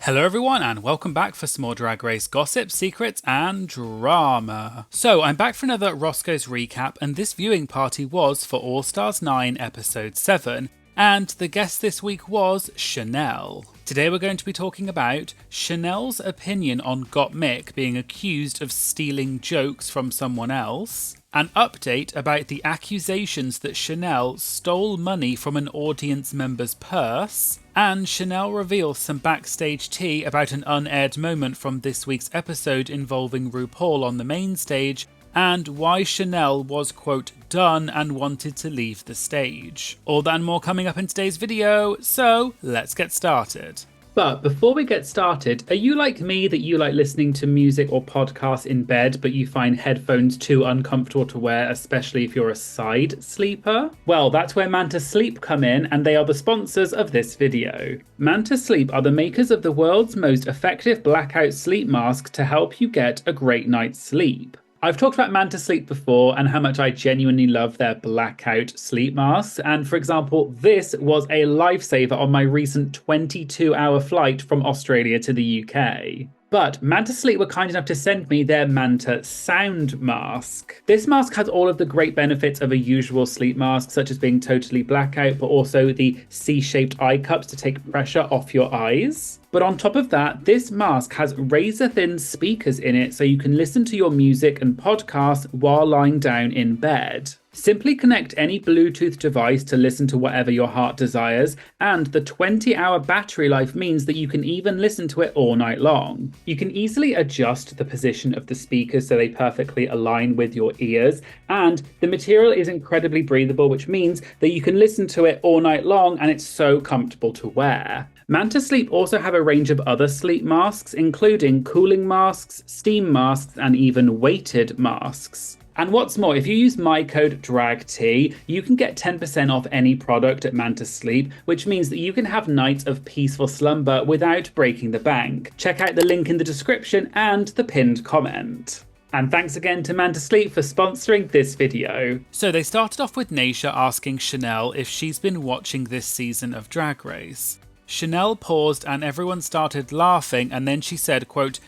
Hello everyone and welcome back for some more Drag Race gossip, secrets and drama. So I'm back for another Roscoe's recap, and this viewing party was for All Stars 9 episode 7, and the guest this week was Shannel. Today we're going to be talking about Shannel's opinion on Gottmik being accused of stealing jokes from someone else, an update about the accusations that Shannel stole money from an audience member's purse, and Shannel reveals some backstage tea about an unaired moment from this week's episode involving RuPaul on the main stage, and why Shannel was, quote, done and wanted to leave the stage. All that and more coming up in today's video, so let's get started. But before we get started, are you like me that you like listening to music or podcasts in bed, but you find headphones too uncomfortable to wear, especially if you're a side sleeper? Well, that's where Manta Sleep come in, and they are the sponsors of this video. Manta Sleep are the makers of the world's most effective blackout sleep mask to help you get a great night's sleep. I've talked about Manta Sleep before and how much I genuinely love their blackout sleep masks, and for example, this was a lifesaver on my recent 22-hour flight from Australia to the UK. But Manta Sleep were kind enough to send me their Manta Sound Mask. This mask has all of the great benefits of a usual sleep mask, such as being totally blackout, but also the C-shaped eye cups to take pressure off your eyes. But on top of that, this mask has razor-thin speakers in it so you can listen to your music and podcasts while lying down in bed. Simply connect any Bluetooth device to listen to whatever your heart desires, and the 20-hour battery life means that you can even listen to it all night long. You can easily adjust the position of the speakers so they perfectly align with your ears, and the material is incredibly breathable, which means that you can listen to it all night long and it's so comfortable to wear. Manta Sleep also have a range of other sleep masks, including cooling masks, steam masks, and even weighted masks. And what's more, if you use my code DRAGT, you can get 10% off any product at Manta Sleep, which means that you can have nights of peaceful slumber without breaking the bank. Check out the link in the description and the pinned comment. And thanks again to Manta Sleep for sponsoring this video. So they started off with Naysha asking Shannel if she's been watching this season of Drag Race. Shannel paused and everyone started laughing, and then she said, quote,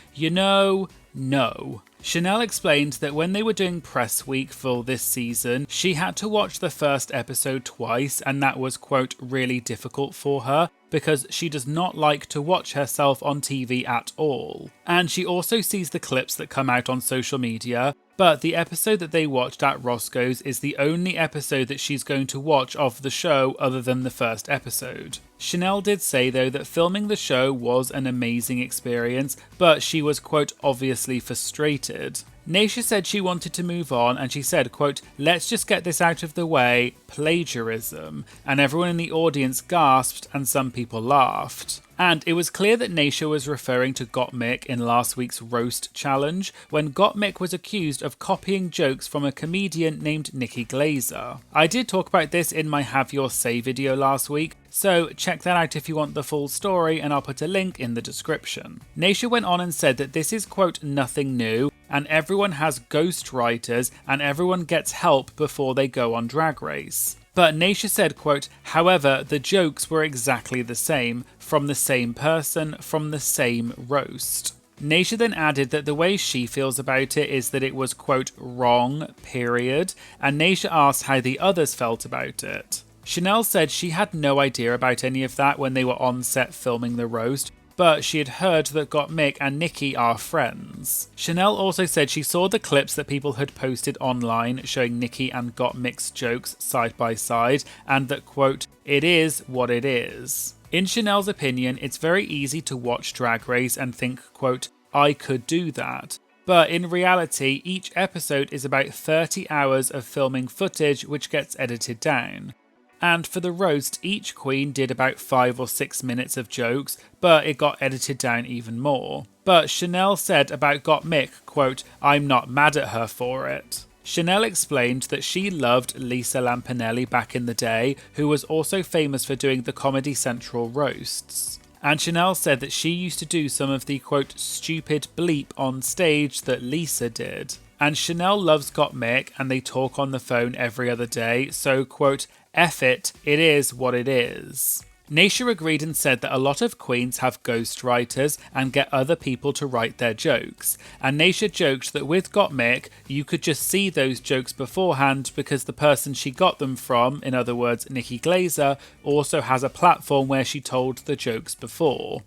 no. Shannel explained that when they were doing press week for this season, she had to watch the first episode twice, and that was, quote, really difficult for her because she does not like to watch herself on TV at all. And she also sees the clips that come out on social media, but the episode that they watched at Roscoe's is the only episode that she's going to watch of the show other than the first episode. Shannel did say though that filming the show was an amazing experience, but she was, quote, obviously frustrated. Naysha said she wanted to move on, and she said, quote, let's just get this out of the way, plagiarism, and everyone in the audience gasped and some people laughed. And it was clear that Naysha was referring to Gottmik in last week's roast challenge, when Gottmik was accused of copying jokes from a comedian named Nikki Glazer. I did talk about this in my Have Your Say video last week, so check that out if you want the full story, and I'll put a link in the description. Naysha went on and said that this is, quote, nothing new, and everyone has ghostwriters and everyone gets help before they go on Drag Race. But Naysha said, quote, however, the jokes were exactly the same, from the same person, from the same roast. Naysha then added that the way she feels about it is that it was, quote, wrong, period, and Naysha asked how the others felt about it. Shannel said she had no idea about any of that when they were on set filming the roast, but she had heard that Gottmik and Nikki are friends. Shannel also said she saw the clips that people had posted online showing Nikki and Gottmik's jokes side by side, and that, quote, it is what it is. In Shannel's opinion, it's very easy to watch Drag Race and think, quote, I could do that. But in reality, each episode is about 30 hours of filming footage which gets edited down. And for the roast, each queen did about 5 or 6 minutes of jokes, but it got edited down even more. But Shannel said about Gottmik, quote, I'm not mad at her for it. Shannel explained that she loved Lisa Lampanelli back in the day, who was also famous for doing the Comedy Central roasts. And Shannel said that she used to do some of the, quote, stupid bleep on stage that Lisa did. And Shannel loves Gottmik and they talk on the phone every other day, so, quote, F it, it is what it is. Naysha agreed and said that a lot of queens have ghostwriters and get other people to write their jokes, and Naysha joked that with Gottmik, you could just see those jokes beforehand because the person she got them from, in other words Nikki Glazer, also has a platform where she told the jokes before.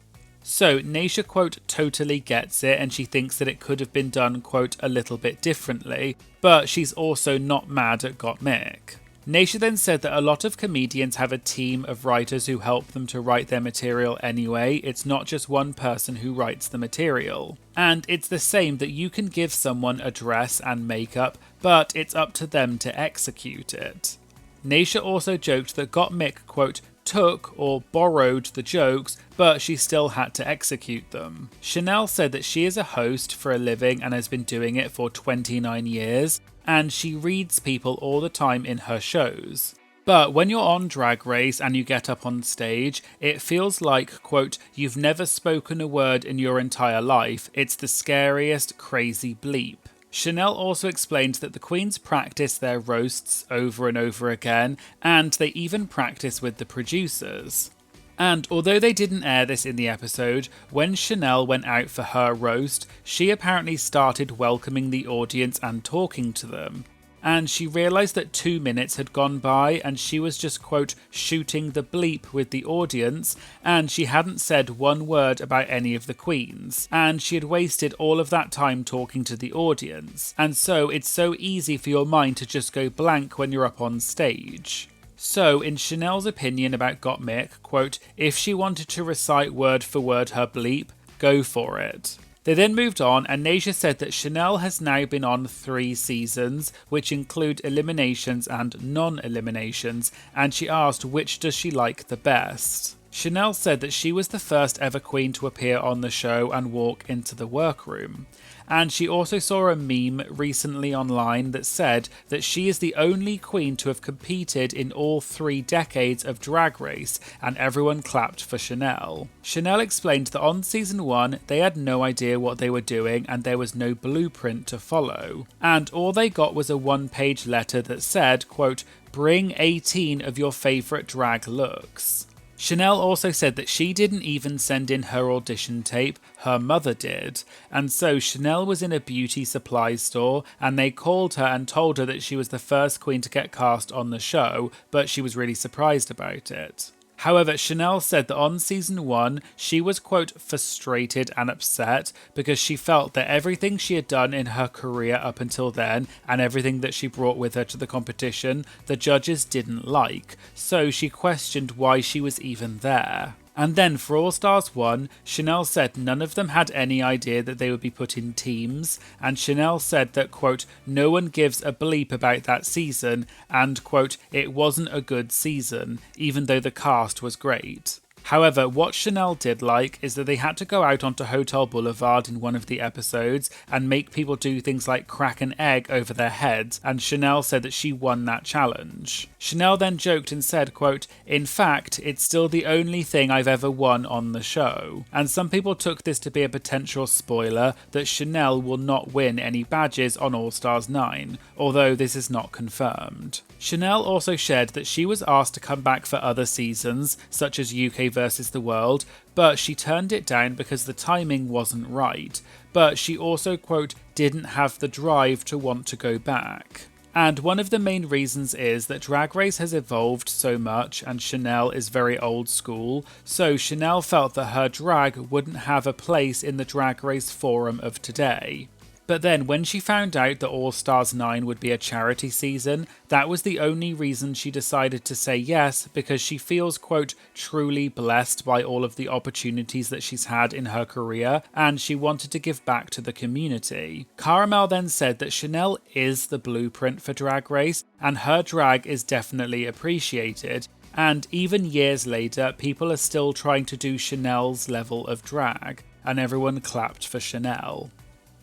So Naysha, quote, totally gets it, and she thinks that it could have been done, quote, a little bit differently, but she's also not mad at Gottmik. Naysha then said that a lot of comedians have a team of writers who help them to write their material anyway. It's not just one person who writes the material. And it's the same that you can give someone a dress and makeup, but it's up to them to execute it. Naysha also joked that Gottmik, quote, took or borrowed the jokes, but she still had to execute them. Shannel said that she is a host for a living and has been doing it for 29 years, and she reads people all the time in her shows. But when you're on Drag Race and you get up on stage, it feels like, quote, you've never spoken a word in your entire life. It's the scariest, crazy bleep. Shannel also explained that the queens practice their roasts over and over again, and they even practice with the producers. And although they didn't air this in the episode, when Shannel went out for her roast, she apparently started welcoming the audience and talking to them. And she realised that 2 minutes had gone by and she was just, quote, shooting the bleep with the audience, and she hadn't said one word about any of the queens. And she had wasted all of that time talking to the audience. And so it's so easy for your mind to just go blank when you're up on stage. So, in Shannel's opinion about Gottmik, quote, if she wanted to recite word for word her bleep, go for it. They then moved on, and Naysha said that Shannel has now been on 3 seasons, which include eliminations and non-eliminations, and she asked which does she like the best. Shannel said that she was the first ever queen to appear on the show and walk into the workroom. And she also saw a meme recently online that said that she is the only queen to have competed in all 3 decades of Drag Race, and everyone clapped for Shannel. Shannel explained that on season 1 they had no idea what they were doing and there was no blueprint to follow. And all they got was a 1-page letter that said, quote, bring 18 of your favourite drag looks. Shannel also said that she didn't even send in her audition tape, her mother did, and so Shannel was in a beauty supply store and they called her and told her that she was the first queen to get cast on the show, but she was really surprised about it. However, Shannel said that on season 1, she was, quote, frustrated and upset because she felt that everything she had done in her career up until then and everything that she brought with her to the competition, the judges didn't like, so she questioned why she was even there. And then for All Stars 1, Shannel said none of them had any idea that they would be put in teams, and Shannel said that, quote, no one gives a bleep about that season, and, quote, it wasn't a good season, even though the cast was great. However, what Shannel did like is that they had to go out onto Hotel Boulevard in one of the episodes and make people do things like crack an egg over their heads, and Shannel said that she won that challenge. Shannel then joked and said, quote, in fact, it's still the only thing I've ever won on the show. And some people took this to be a potential spoiler that Shannel will not win any badges on All Stars 9, although this is not confirmed. Shannel also shared that she was asked to come back for other seasons, such as UK versus the World, but she turned it down because the timing wasn't right. But she also, quote, didn't have the drive to want to go back. And one of the main reasons is that Drag Race has evolved so much and Shannel is very old school, so Shannel felt that her drag wouldn't have a place in the Drag Race forum of today. But then when she found out that All Stars 9 would be a charity season, that was the only reason she decided to say yes, because she feels, quote, truly blessed by all of the opportunities that she's had in her career, and she wanted to give back to the community. Caramel then said that Shannel is the blueprint for Drag Race, and her drag is definitely appreciated, and even years later, people are still trying to do Shannel's level of drag, and everyone clapped for Shannel.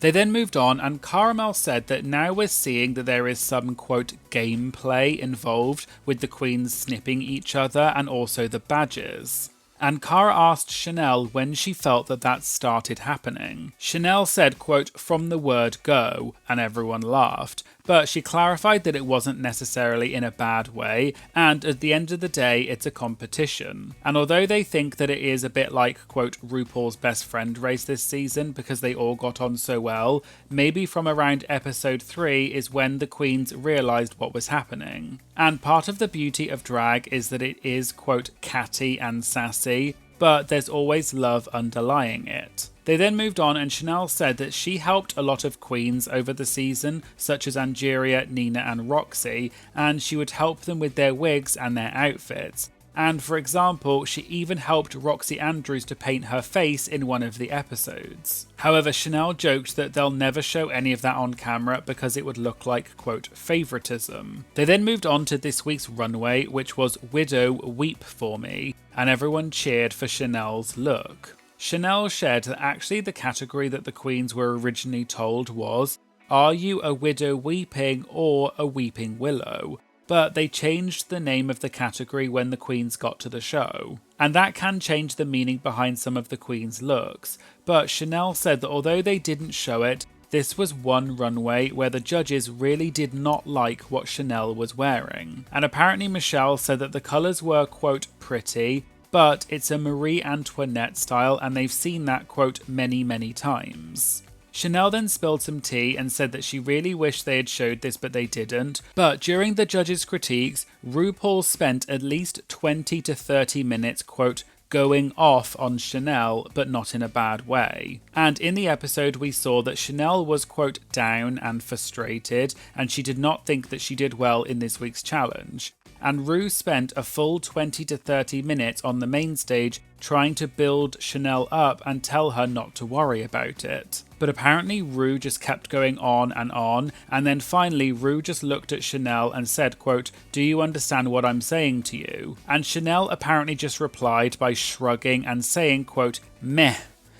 They then moved on, and Caramel said that now we're seeing that there is some, quote, gameplay involved with the queens snipping each other and also the badges. And Cara asked Shannel when she felt that that started happening. Shannel said, quote, from the word go, and everyone laughed. but she clarified that it wasn't necessarily in a bad way, and at the end of the day, it's a competition. And although they think that it is a bit like, quote, RuPaul's best friend race this season because they all got on so well, maybe from around episode 3 is when the queens realised what was happening. And part of the beauty of drag is that it is, quote, catty and sassy, but there's always love underlying it. They then moved on, and Shannel said that she helped a lot of queens over the season, such as Angeria, Nina and Roxy, and she would help them with their wigs and their outfits. And for example, she even helped Roxy Andrews to paint her face in one of the episodes. However, Shannel joked that they'll never show any of that on camera because it would look like, quote, favoritism. They then moved on to this week's runway, which was Widow Weep For Me, and everyone cheered for Shannel's look. Shannel shared that actually the category that the queens were originally told was, are you a widow weeping or a weeping willow? But they changed the name of the category when the queens got to the show. And that can change the meaning behind some of the queens' looks, but Shannel said that although they didn't show it, this was one runway where the judges really did not like what Shannel was wearing. And apparently Michelle said that the colours were, quote, pretty, but it's a Marie Antoinette style and they've seen that, quote, many times. Shannel then spilled some tea and said that she really wished they had showed this but they didn't, but during the judges' critiques, RuPaul spent at least 20 to 30 minutes, quote, going off on Shannel, but not in a bad way. And in the episode we saw that Shannel was, quote, down and frustrated, and she did not think that she did well in this week's challenge. And Ru spent a full 20 to 30 minutes on the main stage trying to build Shannel up and tell her not to worry about it. But apparently Ru just kept going on, and then finally Ru just looked at Shannel and said, quote, do you understand what I'm saying to you? And Shannel apparently just replied by shrugging and saying, quote, meh,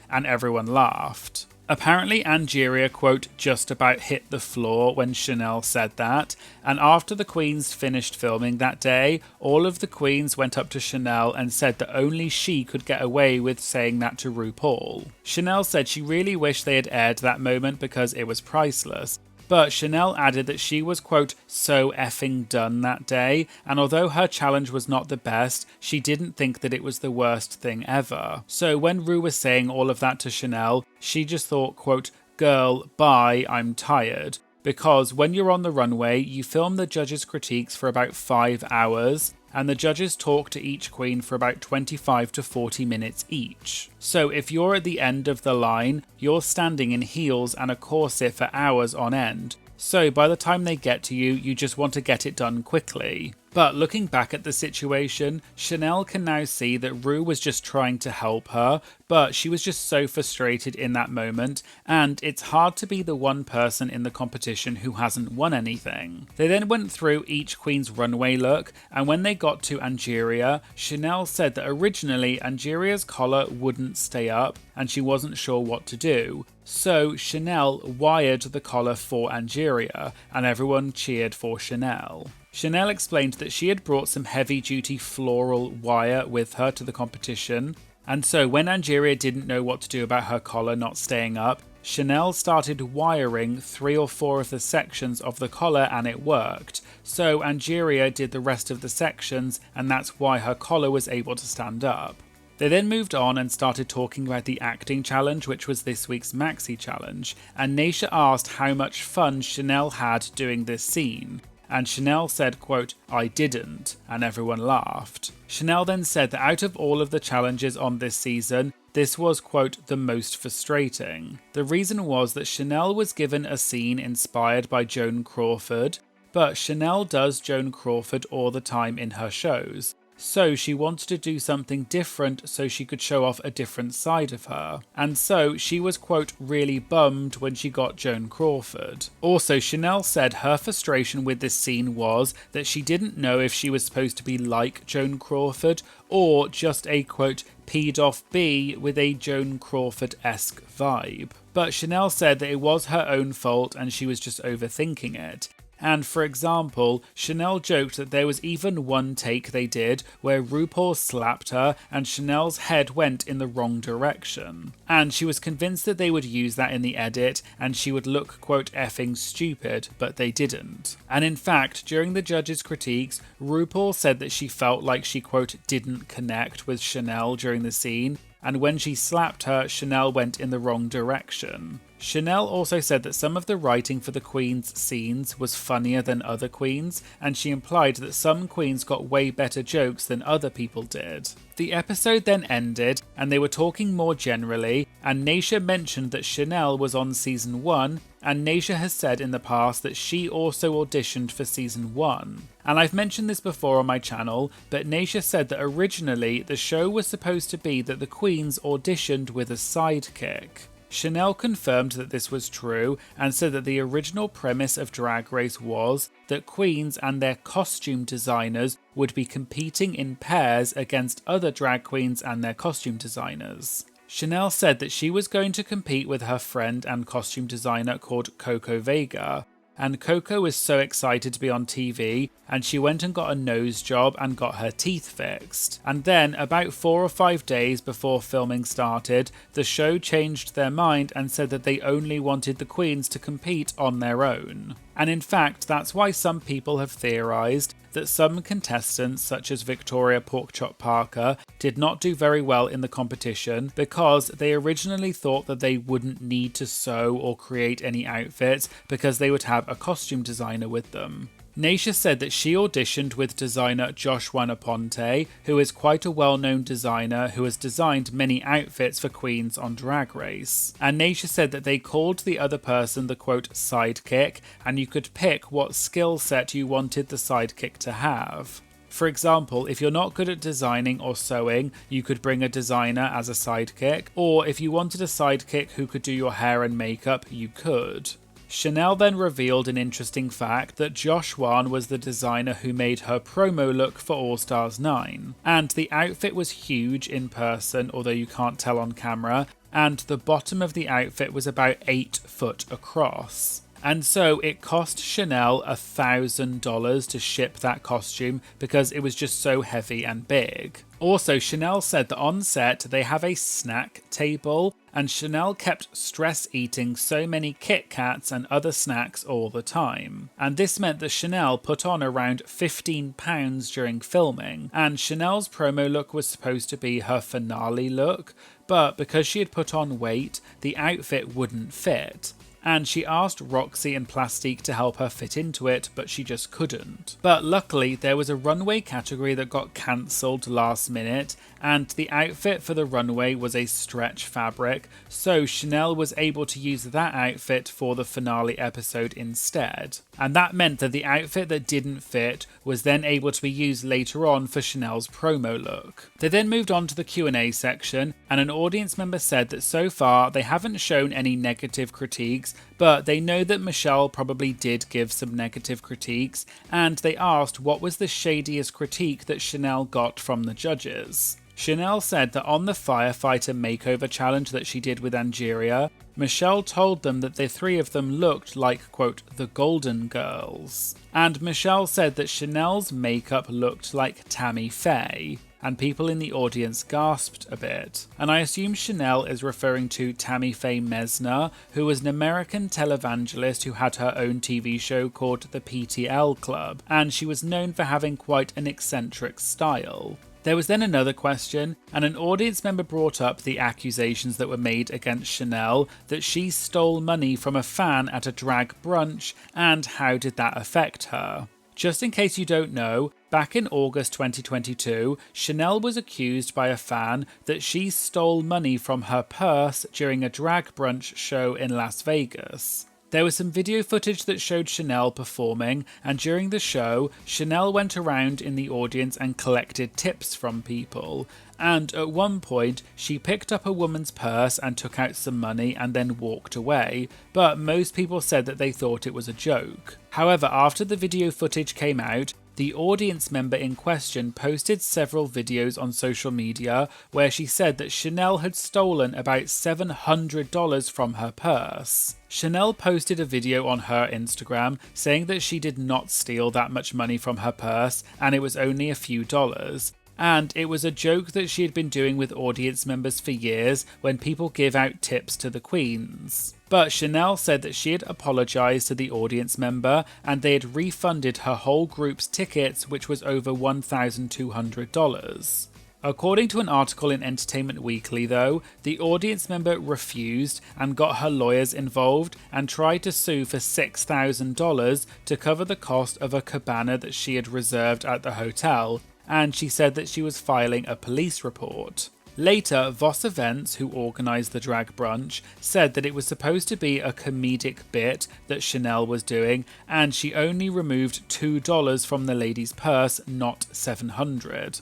and everyone laughed. Apparently Angeria, quote, just about hit the floor when Shannel said that, and after the queens finished filming that day, all of the queens went up to Shannel and said that only she could get away with saying that to RuPaul. Shannel said she really wished they had aired that moment because it was priceless. But Shannel added that she was, quote, so effing done that day, and although her challenge was not the best, she didn't think that it was the worst thing ever. So when Ru was saying all of that to Shannel, she just thought, quote, girl, bye, I'm tired. Because when you're on the runway, you film the judges' critiques for about 5 hours, and the judges talk to each queen for about 25 to 40 minutes each. So if you're at the end of the line, you're standing in heels and a corset for hours on end. So by the time they get to you, you just want to get it done quickly. But looking back at the situation, Shannel can now see that Ru was just trying to help her, but she was just so frustrated in that moment, and it's hard to be the one person in the competition who hasn't won anything. They then went through each queen's runway look, and when they got to Angeria, Shannel said that originally Angeria's collar wouldn't stay up, and she wasn't sure what to do. So Shannel wired the collar for Angeria, and everyone cheered for Shannel. Shannel explained that she had brought some heavy-duty floral wire with her to the competition, and so when Angeria didn't know what to do about her collar not staying up, Shannel started wiring 3 or 4 of the sections of the collar and it worked. So Angeria did the rest of the sections, and that's why her collar was able to stand up. They then moved on and started talking about the acting challenge, which was this week's Maxi challenge, and Naysha asked how much fun Shannel had doing this scene. And Shannel said, quote, I didn't, and everyone laughed. Shannel then said that out of all of the challenges on this season, this was, quote, the most frustrating. The reason was that Shannel was given a scene inspired by Joan Crawford, but Shannel does Joan Crawford all the time in her shows. So she wanted to do something different so she could show off a different side of her. And so she was, quote, really bummed when she got Joan Crawford. Also, Shannel said her frustration with this scene was that she didn't know if she was supposed to be like Joan Crawford or just a, quote, peed off bee with a Joan Crawford-esque vibe. But Shannel said that it was her own fault and she was just overthinking it. And for example, Shannel joked that there was even one take they did where RuPaul slapped her and Shannel's head went in the wrong direction. And she was convinced that they would use that in the edit and she would look quote effing stupid, but they didn't. And in fact, during the judges' critiques, RuPaul said that she felt like she quote didn't connect with Shannel during the scene, and when she slapped her, Shannel went in the wrong direction. Shannel also said that some of the writing for the Queen's scenes was funnier than other queens, and she implied that some queens got way better jokes than other people did. The episode then ended, and they were talking more generally, and Naysha mentioned that Shannel was on season 1, and Naysha has said in the past that she also auditioned for season 1. And I've mentioned this before on my channel, but Naysha said that originally the show was supposed to be that the queens auditioned with a sidekick. Shannel confirmed that this was true and said that the original premise of Drag Race was that queens and their costume designers would be competing in pairs against other drag queens and their costume designers. Shannel said that she was going to compete with her friend and costume designer called Coco Vega, and Coco was so excited to be on TV, and she went and got a nose job and got her teeth fixed. And then, about 4 or 5 days before filming started, the show changed their mind and said that they only wanted the queens to compete on their own. And in fact, that's why some people have theorised that some contestants, such as Victoria Porkchop Parker, did not do very well in the competition because they originally thought that they wouldn't need to sew or create any outfits because they would have a costume designer with them. Naysha said that she auditioned with designer Josh Wanaponte, who is quite a well-known designer who has designed many outfits for queens on Drag Race. And Naysha said that they called the other person the quote sidekick, and you could pick what skill set you wanted the sidekick to have. For example, if you're not good at designing or sewing, you could bring a designer as a sidekick, or if you wanted a sidekick who could do your hair and makeup, you could. Shannel then revealed an interesting fact that Josh Wan was the designer who made her promo look for All Stars 9, and the outfit was huge in person, although you can't tell on camera, and the bottom of the outfit was about 8 foot across. And so it cost Shannel $1,000 to ship that costume because it was just so heavy and big. Also, Shannel said that on set they have a snack table, and Shannel kept stress eating so many Kit Kats and other snacks all the time. And this meant that Shannel put on around 15 pounds during filming, and Shannel's promo look was supposed to be her finale look, but because she had put on weight, the outfit wouldn't fit. And she asked Roxy and Plastique to help her fit into it, but she just couldn't. But luckily, there was a runway category that got cancelled last minute, and the outfit for the runway was a stretch fabric, so Shannel was able to use that outfit for the finale episode instead. And that meant that the outfit that didn't fit was then able to be used later on for Shannel's promo look. They then moved on to the Q&A section, and an audience member said that so far they haven't shown any negative critiques, but they know that Michelle probably did give some negative critiques, and they asked what was the shadiest critique that Shannel got from the judges. Shannel said that on the firefighter makeover challenge that she did with Angeria, Michelle told them that the three of them looked like, quote, the Golden Girls. And Michelle said that Shannel's makeup looked like Tammy Faye, and people in the audience gasped a bit. And I assume Shannel is referring to Tammy Faye Mesner, who was an American televangelist who had her own TV show called the PTL Club, and she was known for having quite an eccentric style. There was then another question, and an audience member brought up the accusations that were made against Shannel that she stole money from a fan at a drag brunch, and how did that affect her? Just in case you don't know, back in August 2022, Shannel was accused by a fan that she stole money from her purse during a drag brunch show in Las Vegas. There was some video footage that showed Shannel performing, and during the show, Shannel went around in the audience and collected tips from people. And at one point, she picked up a woman's purse and took out some money and then walked away, but most people said that they thought it was a joke. However, after the video footage came out, The audience member in question posted several videos on social media where she said that Shannel had stolen about $700 from her purse. Shannel posted a video on her Instagram saying that she did not steal that much money from her purse and it was only a few dollars. And it was a joke that she had been doing with audience members for years when people give out tips to the queens. But Shannel said that she had apologised to the audience member and they had refunded her whole group's tickets, which was over $1,200. According to an article in Entertainment Weekly though, the audience member refused and got her lawyers involved and tried to sue for $6,000 to cover the cost of a cabana that she had reserved at the hotel, and she said that she was filing a police report. Later, Voss Events, who organised the drag brunch, said that it was supposed to be a comedic bit that Shannel was doing, and she only removed $2 from the lady's purse, not $700.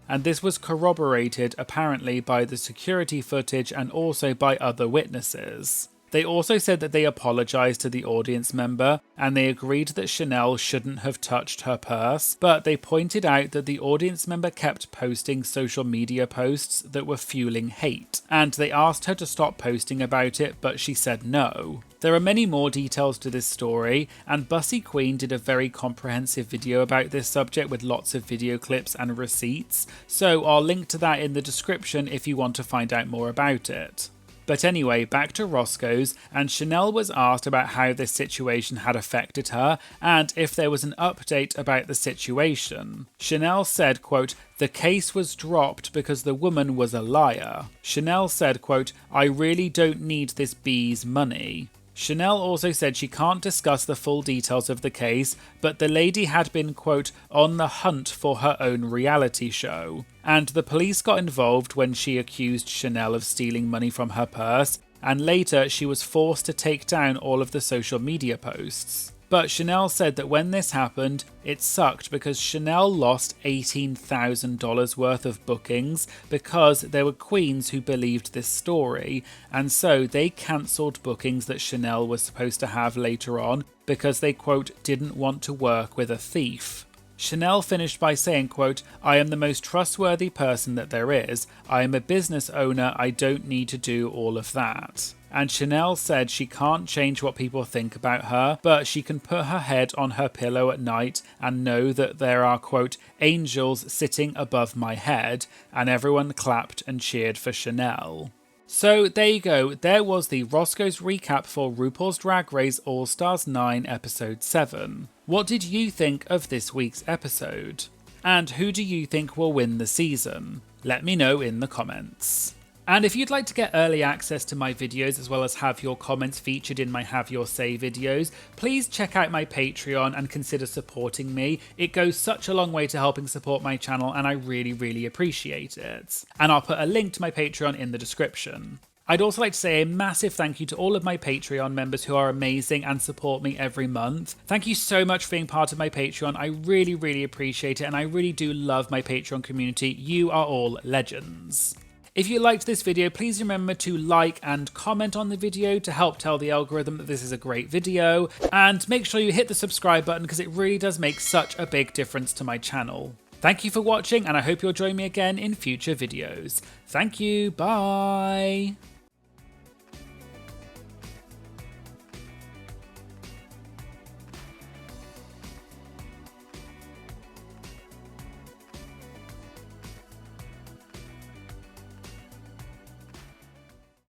And this was corroborated apparently by the security footage and also by other witnesses. They also said that they apologised to the audience member and they agreed that Shannel shouldn't have touched her purse, but they pointed out that the audience member kept posting social media posts that were fueling hate, and they asked her to stop posting about it, but she said no. There are many more details to this story, and Bussy Queen did a very comprehensive video about this subject with lots of video clips and receipts, so I'll link to that in the description if you want to find out more about it. But anyway, back to Roscoe's, and Shannel was asked about how this situation had affected her and if there was an update about the situation. Shannel said, quote, "The case was dropped because the woman was a liar." Shannel said, quote, "I really don't need this bee's money." Shannel also said she can't discuss the full details of the case, but the lady had been, quote, "on the hunt for her own reality show." And the police got involved when she accused Shannel of stealing money from her purse, and later she was forced to take down all of the social media posts. But Shannel said that when this happened, it sucked because Shannel lost $18,000 worth of bookings because there were queens who believed this story, and so they cancelled bookings that Shannel was supposed to have later on because they, quote, "didn't want to work with a thief." Shannel finished by saying, quote, "I am the most trustworthy person that there is. I am a business owner. I don't need to do all of that." And Shannel said she can't change what people think about her, but she can put her head on her pillow at night and know that there are, quote, "angels sitting above my head," and everyone clapped and cheered for Shannel. So there you go, there was the Roscoe's recap for RuPaul's Drag Race All Stars 9 Episode 7. What did you think of this week's episode? And who do you think will win the season? Let me know in the comments. And if you'd like to get early access to my videos as well as have your comments featured in my Have Your Say videos, please check out my Patreon and consider supporting me. It goes such a long way to helping support my channel and I really, really appreciate it. And I'll put a link to my Patreon in the description. I'd also like to say a massive thank you to all of my Patreon members who are amazing and support me every month. Thank you so much for being part of my Patreon. I really, really appreciate it and I really do love my Patreon community. You are all legends. If you liked this video, please remember to like and comment on the video to help tell the algorithm that this is a great video, and make sure you hit the subscribe button because it really does make such a big difference to my channel. Thank you for watching and I hope you'll join me again in future videos. Thank you, bye!